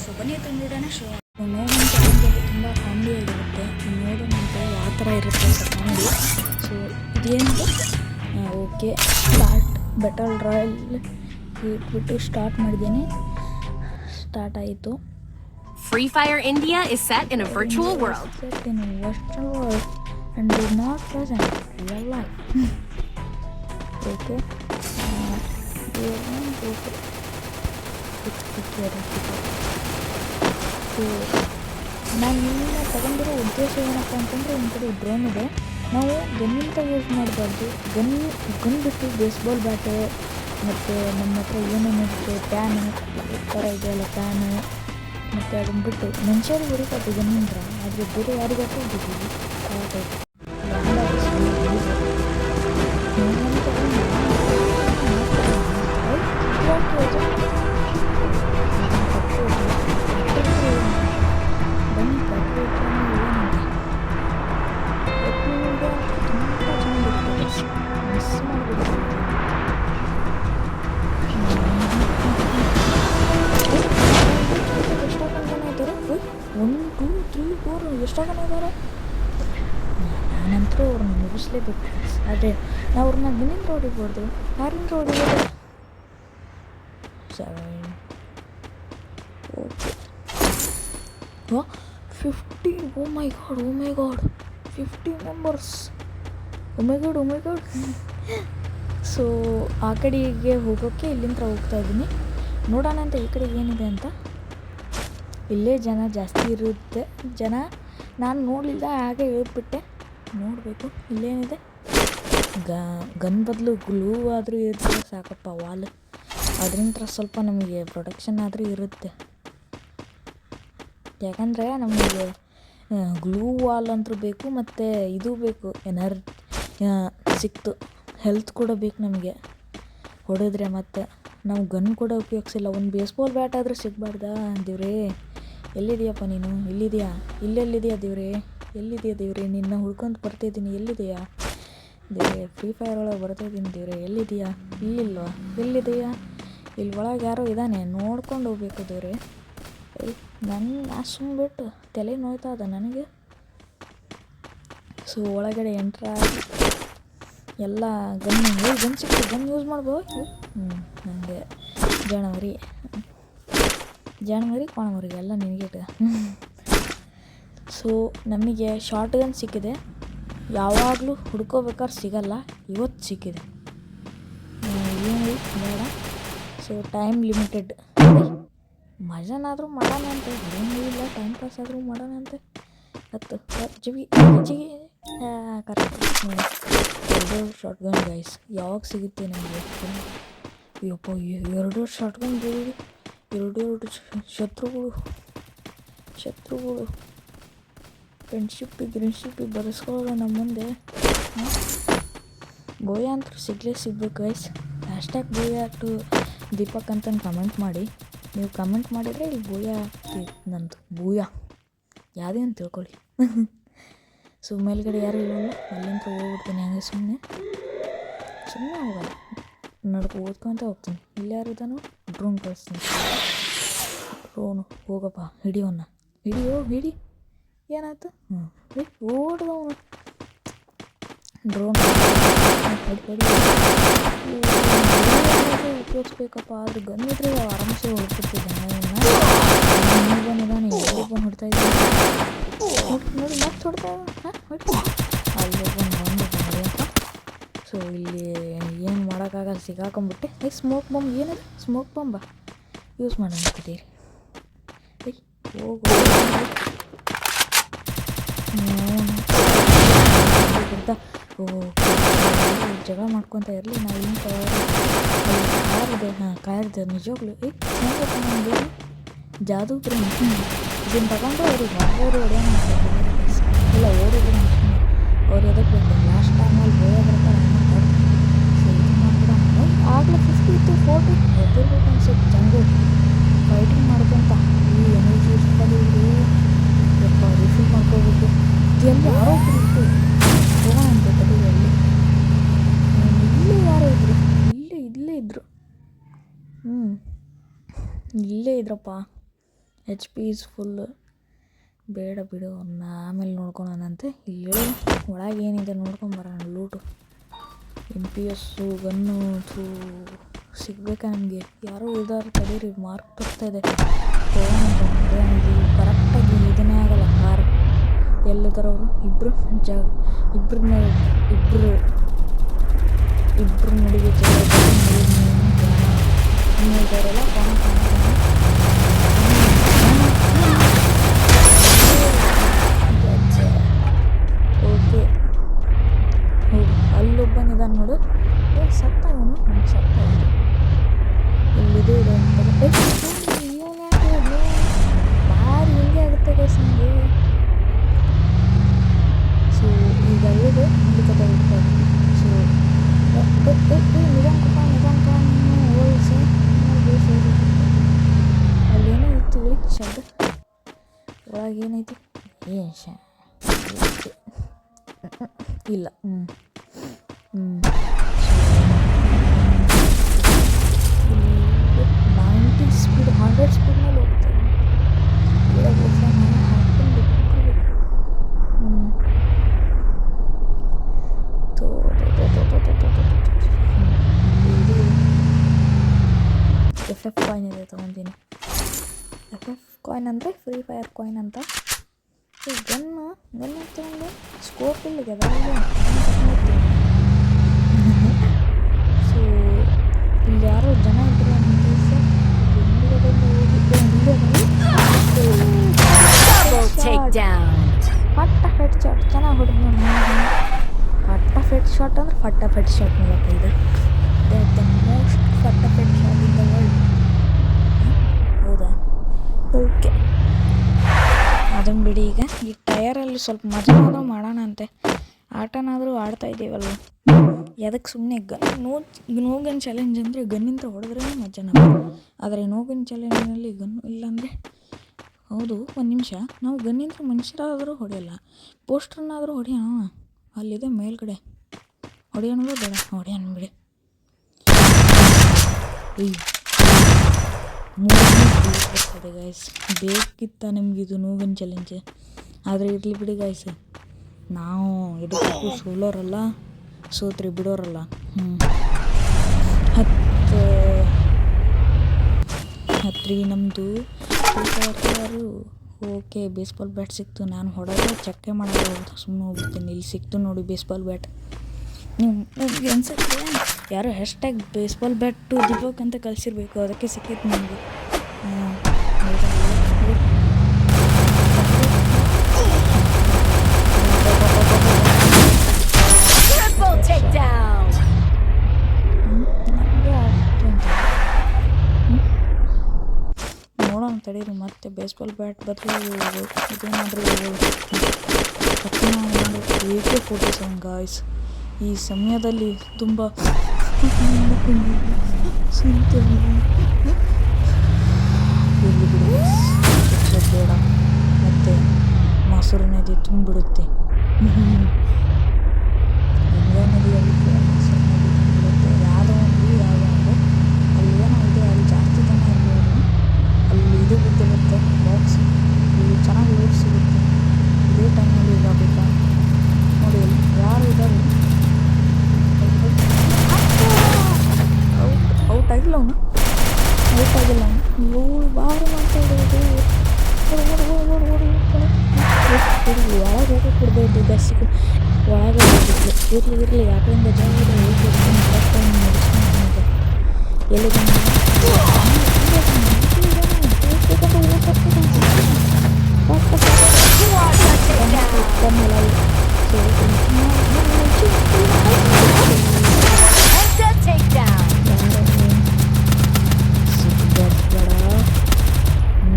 So ಬನ್ನಿ ತಂದಿಡೋಣ show ನೋಡೋಂಥ ಟೈಮಲ್ಲಿ ತುಂಬ ಕಾಮಿಡಿ ಆಗಿರುತ್ತೆ. ನೋಡೋಣಂತ ಯಾವ ಥರ ಇರುತ್ತೆ ಅಂತ ಕಾಮಿಡಿ. ಸೊ ಇದೇನು ಓಕೆ ಸ್ಟಾರ್ಟ್ ಬ್ಯಾಟಲ್ ರಾಯಲ್ ಇಟ್ಬಿಟ್ಟು ಸ್ಟಾರ್ಟ್ ಮಾಡಿದ್ದೀನಿ. ಸ್ಟಾರ್ಟ್ ಆಯಿತು. Free Fire India is set in a virtual world. Set in a virtual world and is not present in real life. Okay. So ನಾನು ನಿನ್ನ ತಗೊಂಡಿರೋ ಉದ್ದೇಶ ಏನಪ್ಪ ಅಂತಂದರೆ ಒಂದು ಕಡೆ ಡ್ರೋನ್ ಇದೆ. ನಾವು ಗನ್ನಿಂತ ಯೂಸ್ ಮಾಡಬಾರ್ದು. ಗನ್ ಬಿಟ್ಟು ಬೇಸ್ಬಾಲ್ ಬ್ಯಾಟು ಮತ್ತು ನಮ್ಮ ಹತ್ರ ಏನೇನು ಇರುತ್ತೆ ಪ್ಯಾನು ಥರ ಇದೆಯಲ್ಲ ಪ್ಯಾನು ಮತ್ತು ಅದನ್ನು ಬಿಟ್ಟು ಮನುಷ್ಯರಿಗೆ ಹೊಡಿಬಾರ್ದು ಗನ್ನಿಂದ. ಆದರೆ ಬೇರೆ ಯಾರಿಗಾದ್ರೂ ಬಿಟ್ಟಿದ್ವಿ ಆ ಟೈಪ್ ಎಷ್ಟೋ ಜನ ಇದ್ದಾರೆ. ನಾನಂತರೂ ಅವ್ರನ್ನ ಮುಗಿಸ್ಲೇಬೇಕು. ಆದರೆ ನಾವು ಅವ್ರನ್ನ ಗನ್ನಿಂದ ಹೊಡಿಬಾರ್ದು. ಯಾರಿಂದ ಹೊಡಿಬೋದು? 7 ಓಕೆ 50. ಓ ಮೈ ಗಾಡ್ 50 ಮೆಂಬರ್ಸ್. ಓ ಮೈ ಗಾಡ್. ಸೊ ಆ ಕಡೆಗೆ ಹೋಗೋಕ್ಕೆ ಇಲ್ಲಿಂದ ಹೋಗ್ತಾ ಇದ್ದೀನಿ. ನೋಡೋಣ ಅಂತ ಈ ಕಡೆಗೆ ಏನಿದೆ ಅಂತ. ಇಲ್ಲೇ ಜನ ಜಾಸ್ತಿ ಇರುತ್ತೆ. ಜನ ನಾನು ನೋಡಲಿಲ್ಲ, ಹಾಗೆ ಹೇಳ್ಬಿಟ್ಟೆ. ನೋಡಬೇಕು ಇಲ್ಲೇನಿದೆ. ಗನ್ ಬದಲು ಗ್ಲೂ ಆದರೂ ಇರ್ತದೆ ಸಾಕಪ್ಪ ವಾಲ್. ಅದರಿಂದ ಸ್ವಲ್ಪ ನಮಗೆ ಪ್ರೊಟೆಕ್ಷನ್ ಆದರೂ ಇರುತ್ತೆ. ಯಾಕಂದರೆ ನಮಗೆ ಗ್ಲೂ ವಾಲ್ ಅಂತೂ ಬೇಕು, ಮತ್ತು ಇದು ಬೇಕು, ಸಿಕ್ತು ಹೆಲ್ತ್ ಕೂಡ ಬೇಕು ನಮಗೆ ಹೊಡೆದ್ರೆ. ಮತ್ತು ನಾವು ಗನ್ ಕೂಡ ಉಪಯೋಗಿಸಿಲ್ಲ. ಒಂದು ಬೇಸ್ಬಾಲ್ ಬ್ಯಾಟ್ ಆದರೂ ಸಿಗಬಾರ್ದಾ ದೇವ್ರೇ? ಎಲ್ಲಿದೆಯಪ್ಪ ನೀನು? ಇಲ್ಲಿದೆಯಾ? ಇಲ್ಲೆಲ್ಲಿದೆಯಾ ದೇವ್ರೇ? ಎಲ್ಲಿದೆಯಾ ದೇವ್ರೇ? ನಿನ್ನ ಹುಡ್ಕೊಂಡು ಬರ್ತಾಯಿದ್ದೀನಿ. ಎಲ್ಲಿದೆಯಾ ದೇವ್ರೇ? ಫ್ರೀ ಫೈರ್ ಒಳಗೆ ಬರ್ತಾಯಿದ್ದೀನಿ ದೇವ್ರೇ. ಎಲ್ಲಿದೆಯಾ? ಇಲ್ಲಿಲ್ವಾ? ಎಲ್ಲಿದೆಯಾ? ಇಲ್ಲಿ ಒಳಗೆ ಯಾರೋ ಇದ್ದಾನೆ, ನೋಡ್ಕೊಂಡು ಹೋಗ್ಬೇಕು ದೇವ್ರೇ. ನಾ ಸುಮ್ಬಿಟ್ಟು ತಲೆ ನೋಯ್ತಾ ಅದ ನನಗೆ. ಸೊ ಒಳಗಡೆ ಎಂಟ್ರಾಗಿ ಎಲ್ಲ ಗನ್ ಸಿಕ್ತು. ಗನ್ ಯೂಸ್ ಮಾಡ್ಬೋದು. ನನಗೆ ಜಾಣಮರಿ ಕೋಣಮರಿ ಎಲ್ಲ ನಿನಗೆ. ಸೊ ನಮಗೆ ಶಾರ್ಟ್ ಗನ್ ಸಿಕ್ಕಿದೆ. ಯಾವಾಗಲೂ ಹುಡ್ಕೋಬೇಕಾದ್ರೆ ಸಿಗಲ್ಲ, ಇವತ್ತು ಸಿಕ್ಕಿದೆ. ಏನು ಬೇಡ. So time limited. ಮಜಾನಾದರೂ ಮಾಡೋಣ ಅಂತ, ಏನೂ ಇಲ್ಲ, ಟೈಮ್ ಪಾಸ್ ಆದರೂ ಮಾಡೋಣ ಅಂತ. 10 ಕರೆಕ್ಟ್. ಎರಡು ಶಾರ್ಟ್ ಗನ್ ಗೈಸ್. ಯಾವಾಗ ಸಿಗುತ್ತೆ ನನಗೆ? ಅಯ್ಯಪ್ಪ, 2 ಶಾರ್ಟ್ ಗನ್ ಬರೋದು. ಎರಡು ಶತ್ರುಗಳು ಫ್ರೆಂಡ್ಶಿಪ್ಪಿಗೆ ಬರೆಸ್ಕೊಳ್ಳೋ ನಮ್ಮ ಮುಂದೆ. ಬೋಯ ಅಂತೂ ಸಿಗಬೇಕು ಗೈಸ್. ಹ್ಯಾಶ್ಟ್ಯಾಗ್ ಬೋಯ ಟು ದೀಪಕ್ ಅಂತ ಕಮೆಂಟ್ ಮಾಡಿ. ನೀವು ಕಮೆಂಟ್ ಮಾಡಿದರೆ ಇಲ್ಲಿ ಬೋಯ ನಂದು ಬೋಯ ಯಾವುದೇ ಅಂತ ತಿಳ್ಕೊಳ್ಳಿ. ಸೊ ಮೇಲ್ಗಡೆ ಯಾರು ಇಲ್ಲವಲ್ಲ, ಅಲ್ಲಿಂದ ಹೋಗ್ಬಿಡ್ತೀನಿ. ಹಂಗೆ ಸುಮ್ಮನೆ ಹೋಗಲ್ಲ, ಓದ್ಕೊತ ಹೋಗ್ತೀನಿ. ಇಲ್ಲಿ ಯಾರು ಇದ್ದಾನೋ ಡ್ರೋನ್ ಕಳಿಸ್ತೀನಿ. ಡ್ರೋನು ಹೋಗಪ್ಪ, ಹಿಡಿಯೋಣ. ಹಿಡಿ. ಏನಾಯ್ತು? ಓಡ್ದವನು. ಡ್ರೋನ್ ಉಪಯೋಗಿಸ್ಬೇಕಪ್ಪ. ಆದ್ರೆ ಗನ್ ಇದ್ರೆ ಆರಾಮ್ಸೆ ಹೊಡ್ತಿರ್ತಿದ್ದೆ. ಬಂದು ಹೊಡ್ತಾ ಇದ್ದೀನಿ ನೋಡಿ. ಮತ್ತೆ ಹೊಡ್ತಾ ಅಲ್ಲಿ ಬಂದು. ಸೊ ಇಲ್ಲಿ ಏನು ಮಾಡೋಕ್ಕಾಗಲ್ಲ, ಸಿಗಾಕೊಂಬಿಟ್ಟೆ. ಸ್ಮೋಕ್ ಬಾಂಬ್ ಏನಿದೆ? ಸ್ಮೋಕ್ ಬಾಂಬ ಯೂಸ್ ಮಾಡೋಣ ಅಂತೀರಿ. ಹೋಗು ಜಗಳ ಮಾಡ್ಕೊತ ಇರಲಿ. ನಾವು ಏನು ಕಾರಿದೆ. ಕಾರಿದೆ ನಿಜವಾಗ್ಲು. ನಮಗೆ ಜಾದೂ ಪ್ರೇಮ್ ಇದನ್ನು ತಗೊಂಡ್ರೆ ಅವ್ರಿಗೆ ಹೊಡೆಯೋರು ಹೊಡೆಯೋಣ ಇಲ್ಲ ಓಡಿದ್ರು. ಅವ್ರು ಎದಕ್ಕೆ ಬೇಕು? ಲಾಸ್ಟ್ ಟೈಮಲ್ಲಿ ಬೋಯ ಬರ್ತಾರೆ. ಸೊ ಇದು ಮಾಡ್ಬಿಡೋಣ. ಆಗಲೇ 50 ಇತ್ತು, 40 ಎದ್ದಿರ್ಬೇಕು ಅನ್ಸುತ್ತೆ. ಜಂಗು ಫೈಟಿಂಗ್ ಮಾಡ್ಕೊಂತ ಈ ಎನರ್ಜಿ ಇಷ್ಟಲ್ಲಿ ಯಪ್ಪ ರಿಫಿಲ್ ಮಾಡ್ಕೋಬೇಕು. ಇದೆಲ್ಲ ಆರೋಗ್ಯ ಇತ್ತು ಹೋಗೋಣ ಅಂತ ತಲೆಯಲ್ಲಿ. ಇಲ್ಲೇ ಯಾರೋ ಇದ್ರು, ಇಲ್ಲೇ ಇದ್ರು. ಇಲ್ಲೇ ಇದ್ರಪ್ಪ. H P is full. ಬೇಡ ಬಿಡು, ಅವ್ನ ಆಮೇಲೆ ನೋಡ್ಕೊಳೋಣಂತೆ. ಇಲ್ಲಿ ಒಳಗೆ ಏನಿದೆ ನೋಡ್ಕೊಂಬರೋಣ. ಲೂಟು MPS ಗನ್ನು ಸಿಗ್ಬೇಕಾ ನಮಗೆ? ಯಾರೋ ಇದಾರು ತಡೀರಿ, ಮಾರ್ಕ್ ತೋರಿಸ್ತಾಯಿದೆ. ಕರೆಕ್ಟಾಗಿ ಇದನ್ನೇ ಆಗಲ್ಲ ಕಾರ್. ಎಲ್ಲಿದ್ದಾರವರು? ಇಬ್ಬರು ನಡಿಗೆ ಇದ್ದಾರಲ್ಲ. ಓಕೆ, ಹೌದು, ಅಲ್ಲೊಬ್ಬನಿದ್ದಾನೆ ನೋಡು. ಸತ್ತ ಅವನು. ಸತ್ತ ಇಲ್ಲಿದೆ ಇದೆ ಅಂತಾರೆ. ಭಾರಿ ಹಿಂಗೆ ಆಗುತ್ತೆ ಗೈಸ್ ನನಗೆ. ಸೊ ಈಗ ಇದೆ ಇಲ್ಲಿ ಕತೆ ಹೋಗ್ತಾರೆ. ಸೊ ನಿಧಾನಕ ನೀನು ಹೋಲ್ಸಿ ಅಲ್ಲೇನೋ ಇತ್ತು ಹೇಳಿ ಶಬ್ದ. ಒಳಗೇನೈತಿ? ಇಲ್ಲ. 90 ಸ್ಪೀಡ್ 100 ಸ್ಪೀಡ್ನಲ್ಲಿ ಹೋಗ್ತಾರೆ. FF ಕಾಯಿನ್ ಇದೆ, ತೊಗೊತೀನಿ. FF ಕಾಯಿನ್ ಅಂದರೆ ಫ್ರೀ ಫೈರ್ ಕಾಯಿನ್ ಅಂತ. ಗನ್ನು ತೊಗೊಂಡು ಸ್ಕೋಪ್ ಇಲ್ಲಿಗೆ ಸೊ ಇಲ್ಲಿ ಯಾರೋ ಜನ ಇದ್ರು ಪಟ್ಟ ಫೆಟ್ ಶಾಟ್ ಚೆನ್ನಾಗಿ ಹೊಡೆದು. ಪಟ್ಟ ಫೆಟ್ ಶಾಟ್ ಅಂದ್ರೆ ಫಟ್ಟ ಫೆಟ್ ಶಾಟ್ ಮೂಲಕ ಇದು ದ ಮೋಸ್ಟ್ ಫಟ್ಟ fat shot in the world. ಹೌದಾ? ಓಕೆ, ಅದನ್ನು ಬಿಡಿ. ಈಗ ಈ ಟಯರಲ್ಲಿ ಸ್ವಲ್ಪ ಮಜಾನಾದರೂ ಮಾಡೋಣ ಅಂತೆ. ಆಟನಾದರೂ ಆಡ್ತಾ ಇದ್ದೀವಲ್ವ, ಎದಕ್ಕೆ ಸುಮ್ಮನೆ ನೋಗನ್ ಚಾಲೆಂಜ್ ಅಂದರೆ ಗನ್ನಿಂದ ಹೊಡೆದ್ರೇ ಮಜಾನ. ಆದರೆ ನೋಗನ್ ಚಾಲೆಂಜ್ನಲ್ಲಿ ಗನ್ನು ಇಲ್ಲಾಂದರೆ ಹೌದು. ಒಂದು ನಿಮಿಷ, ನಾವು ಗನ್ನಿಂದ ಮನುಷ್ಯರಾದರೂ ಹೊಡೆಯಲ್ಲ, ಪೋಸ್ಟರ್ನಾದರೂ ಹೊಡೆಯೋಣ. ಅಲ್ಲಿದೆ ಮೇಲ್ಗಡೆ, ಹೊಡೆಯೋಣವೋ ಬೇಡ? ಹೊಡೆಯೋಣ ಬಿಡಿ. ಬರ್ತದೆ ಗಾಯ್ಸ್, ಬೇಕಿತ್ತ ನಿಮಗಿದು ನೋಗನ್ ಚಾಲೆಂಜ್? ಆದರೆ ಇರಲಿ ಬಿಡಿ ಗಾಯ್ಸ್, ನಾವು ಇದಕ್ಕೂ ಸೋಲೋರಲ್ಲ, ಸೋತ್ರಿ ಬಿಡೋರಲ್ಲ. ಹತ್ರಿ ನಮ್ಮದು ಯಾರು. ಓಕೆ, ಬೇಸ್ಬಾಲ್ ಬ್ಯಾಟ್ ಸಿಕ್ತು. ನಾನು ಹೊಡೆದ್ರೆ ಚೆಕ್ಕೆ ಮಾಡೋದು ಸುಮ್ಮನೆ ಹೋಗ್ಬಿಡ್ತೀನಿ. ಇಲ್ಲಿ ಸಿಕ್ತು ನೋಡಿ ಬೇಸ್ಬಾಲ್ ಬ್ಯಾಟ್. ನನಗೆ ಅನ್ಸುತ್ತೆ ಯಾರೋ ಹ್ಯಾಶ್ಟ್ಯಾಗ್ ಬೇಸ್ಬಾಲ್ ಬ್ಯಾಟು ದಿಬೋಕ್ ಅಂತ ಕಳಿಸಿರ್ಬೇಕು, ಅದಕ್ಕೆ ಸಿಕ್ಕಿತ್ತು ನನಗೆ. ನೋಡೋಣ ತಡೀರಿ, ಮತ್ತೆ ಬೇಸ್ಬಾಲ್ ಬ್ಯಾಟ್ ಬದಲು ಇದೇನಾದರೂ AK-47 ಗಾಯ್ಸ್. ಈ ಸಮಯದಲ್ಲಿ ತುಂಬ ಬೇಡ, ಮತ್ತೆ ಮೊಸರು ನದಿ ತುಂಬಿಡುತ್ತೆ. ಗಂಗಾ ನದಿಯಲ್ಲಿ ಮೊಸರು ನದಿ ತುಂಬಿಡುತ್ತೆ. ಯಾವುದೋ ಒಂದು ಅಲ್ಲಿ ಏನೋ ಇದೆ, ಅಲ್ಲಿ ಜಾಸ್ತಿ ಜನ ಇರ್ಬೋದು. ಅಲ್ಲಿ ಇದು ಬಿದ್ದಿರುತ್ತೆ ಬಾಕ್ಸ್, ಇಲ್ಲಿ ಚೆನ್ನಾಗಿ ವೇಟ್ ಸಿಗುತ್ತೆ. ಇದೇ ಟೈಮಲ್ಲಿ ಇರಬೇಕಾ ನೋಡಿ, ಅಲ್ಲಿ ಯಾರು ಇದ್ದಾರೆ? ಔಟ್ ಆಗಿಲ್ಲ ಅವನು, ಇವ್ರು ಬಾರು ಮಾಡ್ತಾ ಇರೋದು. ಒಳಗೆ ಹೋಗಿ ಕೊಡ್ಬೋದು ಬಸ್ಸಿಗೆ, ಒಳಗೆ ಹೋಗಿದ್ಲು. ಇರಲಿ ಯಾಕಂದ್ರೆ ಜಾಗ ಎಲ್ಲಿ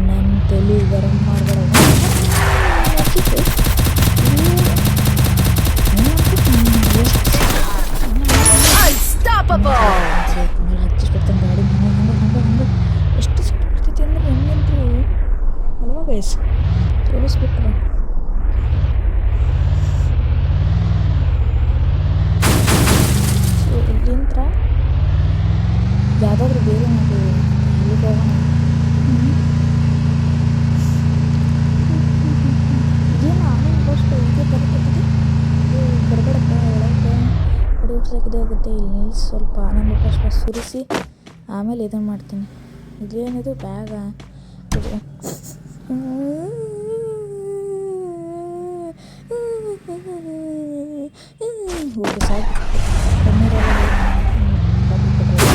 ನನ್ನ ತಲೆ ಗರಂ ಮಾಡಬೇಡ. ಹಚ್ಚಿಸ್ಬಿಡ್ತಾನೆ ಗಾಡಿ. ಹಂಗೆ ಎಷ್ಟು ಸಿಟ್ಟು ಬಿಡ್ತೈತಿ ಅಂದ್ರೆ ಹೆಂಗಂತೂ ಅಲ್ವಾ ಗೈಸ್, ತೋರಿಸ್ಬಿಟ್ರೆ. ಸೊ ಇಲ್ಲಿಂದ ಯಾವುದಾದ್ರೂ ಬೇರೆ ನಾವು ಇಲ್ಲಿಗೆ ಹೋಗೋಣ. ಮತ್ತು ಇಲ್ಲಿ ಸ್ವಲ್ಪ ಆನಂದ ಪುಷ್ಪ ಸುರಿಸಿ ಆಮೇಲೆ ಇದನ್ನು ಮಾಡ್ತೀನಿ. ಇದೇನಿದು ಬ್ಯಾಗ ಓಕೆ ಸಾಕು. ಕಣ್ಣೀರೆಲ್ಲ ಬಂದುಬಿಟ್ರೆ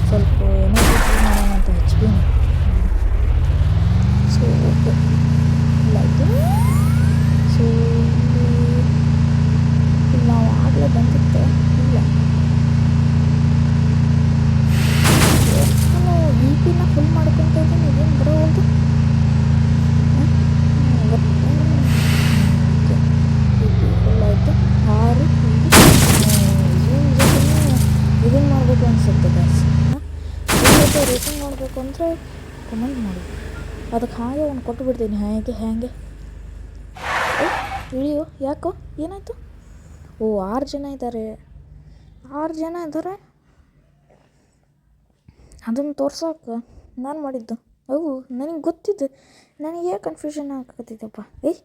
ಸ್ವಲ್ಪ ಎನರ್ಜಿ ಮಾಡೋಣ ಅಂತ ಹಚ್ತೀನಿ. ಸೊ ಓಕೆ ಇಲ್ಲಾಯಿತು. ಸೊ ಇಲ್ಲಿ ನಾವು ಆಗಲೇ ಬಂದಿತ್ತೆ ಇಲ್ಲ ನಾನು EP ಫುಲ್ ಮಾಡ್ಕೊತ ಇದ್ದೀನಿ. ಇದೇನು ಬರೋದು ಫುಲ್ ಆಯಿತು. 6 ಇದನ್ನು ಮಾಡಬೇಕು ಅನಿಸುತ್ತೆ ಗ್ಯಾಸ್. ರೇಟಿಂಗ್ ಮಾಡಬೇಕು ಅಂದರೆ ಕಮೆಂಟ್ ಮಾಡಿ. ಅದಕ್ಕೆ ಹಾಗೆ ಒಂದು ಕೊಟ್ಟು ಬಿಡ್ತೀನಿ. ಹೇಗೆ ಇಳಿಯೋ ಯಾಕೋ ಏನಾಯಿತು? ಓ 6 ಜನ ಇದ್ದಾರೆ. 6 ಜನ ಇದ್ದಾರೆ. ಅದನ್ನು ತೋರ್ಸೋಕೆ ನಾನು ಮಾಡಿದ್ದು. ಅವು ನನಗೆ ಗೊತ್ತಿದ್ದು. ನನಗೆ ಯಾಕೆ ಕನ್ಫ್ಯೂಷನ್ ಆಗಕತ್ತಿದ್ದಪ್ಪ. ಓಕೆ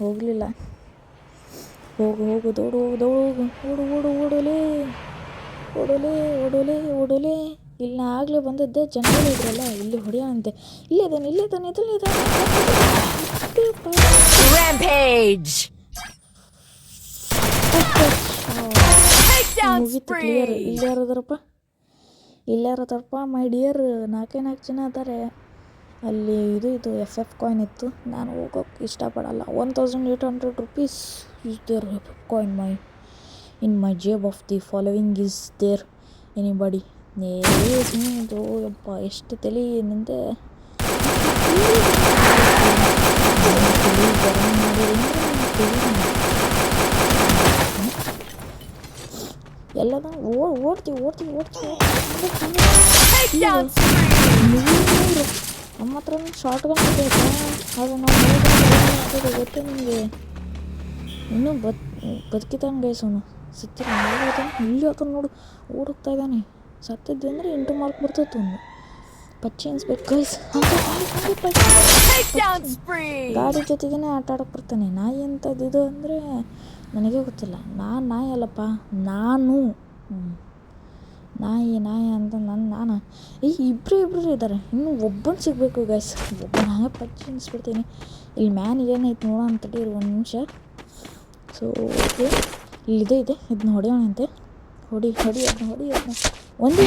ಹೋಗಲಿಲ್ಲ. ಹೋಗು ದೌಡು ಓಡೋಲೆ. ಇಲ್ಲಿ ನಾ ಆಗಲೇ ಬಂದದ್ದೆ. ಜನಗಳು ಇದ್ರಲ್ಲ ಇಲ್ಲಿ ಹೊಡೆಯೋಂತೆ. ಇಲ್ಲಿದ್ದಾನೆ. ಮುಗೀತು ಕ್ಲಿಯರ್. ಇಲ್ಲಾರದಪ್ಪ my dear. 4 ಜನ ಇದ್ದಾರೆ. ಅಲ್ಲಿ ಇದು FF ಕಾಯಿನ್ ಇತ್ತು. ನಾನು ಹೋಗೋಕ್ಕೆ ಇಷ್ಟಪಡಲ್ಲ. 1800 rupees is there FF coin in my jab of the following is there anybody? ಸುಮ್ಮನೆ ಯಪ್ಪ ಎಷ್ಟು ತಲೆ ನಿಂದೆ ಎಲ್ಲದ ಓಡ್ತೀವಿ ನಮ್ಮ ಹತ್ರ ಶಾರ್ಟ್ ಗನ್ ಬೇಕು. ಅದು ನಾವು ಗೊತ್ತೇ ನಿಮಗೆ. ಇನ್ನೂ ಬದುಕಿತಾನೆ ಗೈಸ್. ಅವನು ಸತ್ತಿರ ಇಲ್ಲಿ ಆತನ ನೋಡು ಓಡೋಗ್ತಾ ಇದ್ದಾನೆ. ಸತ್ತಿದ್ದೆ ಅಂದರೆ 8 ಮಾರ್ಕ್ ಬರ್ತೈತೆ. ಅವನು ಪಚ್ಚಿ ಅನ್ಸ್ಬೇಕು ಗೈಸ್. ಗಾಡಿ ಜೊತೆಗೇ ಆಟ ಆಡೋಕೆ ಬರ್ತಾನೆ. ನಾಯಿ ಅಂತದ್ದು ಅಂದರೆ ನನಗೆ ಗೊತ್ತಿಲ್ಲ. ನಾಯಿ ಅಲ್ಲಪ್ಪ, ನಾನು ನಾಯಿ ಅಂತ ನಾನು ಇಬ್ಬರು ಇದ್ದಾರೆ. ಇನ್ನೂ ಒಬ್ಬನು ಸಿಗಬೇಕು ಗೈಸ್. ಒಬ್ಬನ ಹಾಗೆ ಪಚ್ಚಿ ಅನ್ಸ್ಬಿಡ್ತೀನಿ. ಇಲ್ಲಿ ಮ್ಯಾನ್ ಏನೈತೆ ನೋಡೋ ಅಂತೇಳಿ 1 ನಿಮಿಷ. ಸೊ ಓಕೆ ಇಲ್ಲಿದೆ ಇದನ್ನ ಹೊಡೆಯೋಣಂತೆ. ಹೊಡಿ ಅದನ್ನ ಒಂದು